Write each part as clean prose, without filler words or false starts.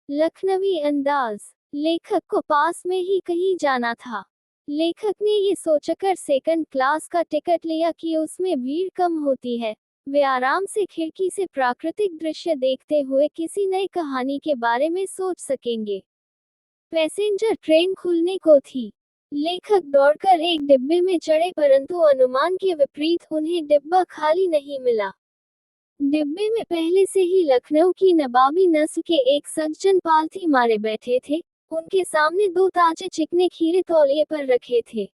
लखनवी अंदाज। लेखक को पास में ही कहीं जाना था। लेखक ने ये सोचकर सेकंड क्लास का टिकट लिया कि उसमें भीड़ कम होती है। वे आराम से खिड़की से प्राकृतिक दृश्य देखते हुए किसी नई कहानी के बारे में सोच सकेंगे। पैसेंजर ट्रेन खुलने को थी। लेखक दौड़कर एक डिब्बे में चढ़े, परंतु अनुमान के विपरीत उन्हें डिब्बा खाली नहीं मिला। डिब्बे में पहले से ही लखनऊ की नवाबी नस्ल के एक सज्जन पालथी मारे बैठे थे। उनके सामने दो ताजे चिकने खीरे तौलिए पर रखे थे।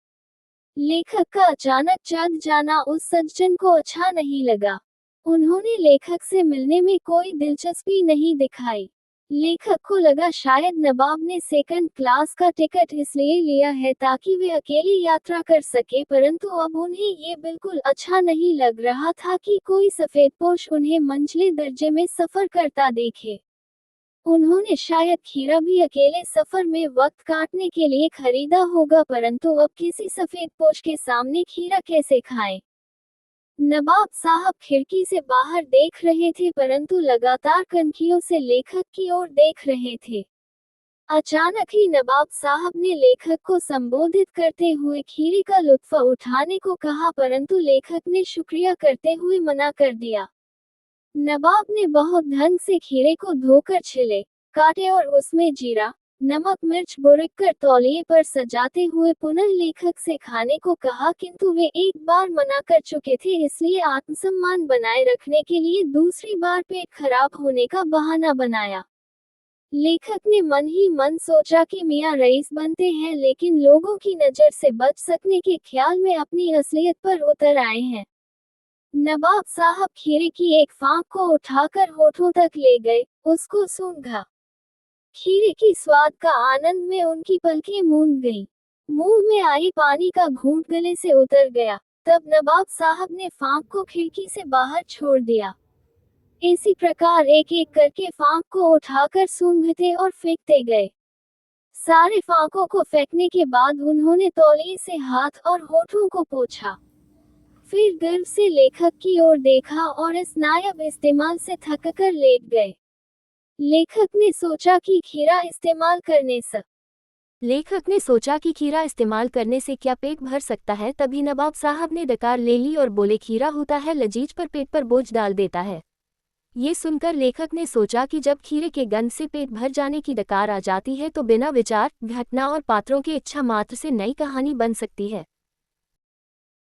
लेखक का अचानक चढ़ जाना उस सज्जन को अच्छा नहीं लगा। उन्होंने लेखक से मिलने में कोई दिलचस्पी नहीं दिखाई। लेखक को लगा शायद नवाब ने सेकंड क्लास का टिकट इसलिए लिया है ताकि वे अकेले यात्रा कर सके, परंतु अब उन्हें ये बिल्कुल अच्छा नहीं लग रहा था कि कोई सफेदपोश उन्हें मंझले दर्जे में सफर करता देखे। उन्होंने शायद खीरा भी अकेले सफर में वक्त काटने के लिए खरीदा होगा, परंतु अब किसी सफेदपोश के सामने खीरा कैसे खाएं? नवाब साहब खिड़की से बाहर देख रहे थे, परंतु लगातार कनखियों से लेखक की ओर देख रहे थे। अचानक ही नवाब साहब ने लेखक को संबोधित करते हुए खीरे का लुत्फ उठाने को कहा, परंतु लेखक ने शुक्रिया करते हुए मना कर दिया। नवाब ने बहुत ढंग से खीरे को धोकर छिले, काटे और उसमें जीरा, नमक मिर्च बुरककर तौलिए पर सजाते हुए पुनः लेखक से खाने को कहा, किंतु वे एक बार मना कर चुके थे, इसलिए आत्मसम्मान बनाए रखने के लिए दूसरी बार पेट खराब होने का बहाना बनाया। लेखक ने मन ही मन सोचा कि मियां रईस बनते हैं, लेकिन लोगों की नजर से बच सकने के ख्याल में अपनी असलियत पर उतर आए हैं। नवाब साहब खीरे की एक फांक को उठाकर होठों तक ले गए, उसको सूंघा। खीरे की स्वाद का आनंद में उनकी पलकें मूंद गईं। मुंह में आई पानी का घूंट गले से उतर गया। तब नवाब साहब ने फांक को खिड़की से बाहर छोड़ दिया। इसी प्रकार एक एक करके फांक को उठाकर सूंघते और फेंकते गए। सारे फांकों को फेंकने के बाद उन्होंने तौलिए से हाथ और होठों को पोंछा। फिर गर्व से लेखक की ओर देखा और इस नायाब इस्तेमाल से थककर लेट गए। लेखक ने सोचा कि खीरा इस्तेमाल करने से क्या पेट भर सकता है। तभी नवाब साहब ने डकार ले ली और बोले, खीरा होता है लजीज पर पेट पर बोझ डाल देता है। ये सुनकर लेखक ने सोचा कि जब खीरे के गंध से पेट भर जाने की डकार आ जाती है तो बिना विचार, घटना और पात्रों के इच्छा मात्र से नई कहानी बन सकती है।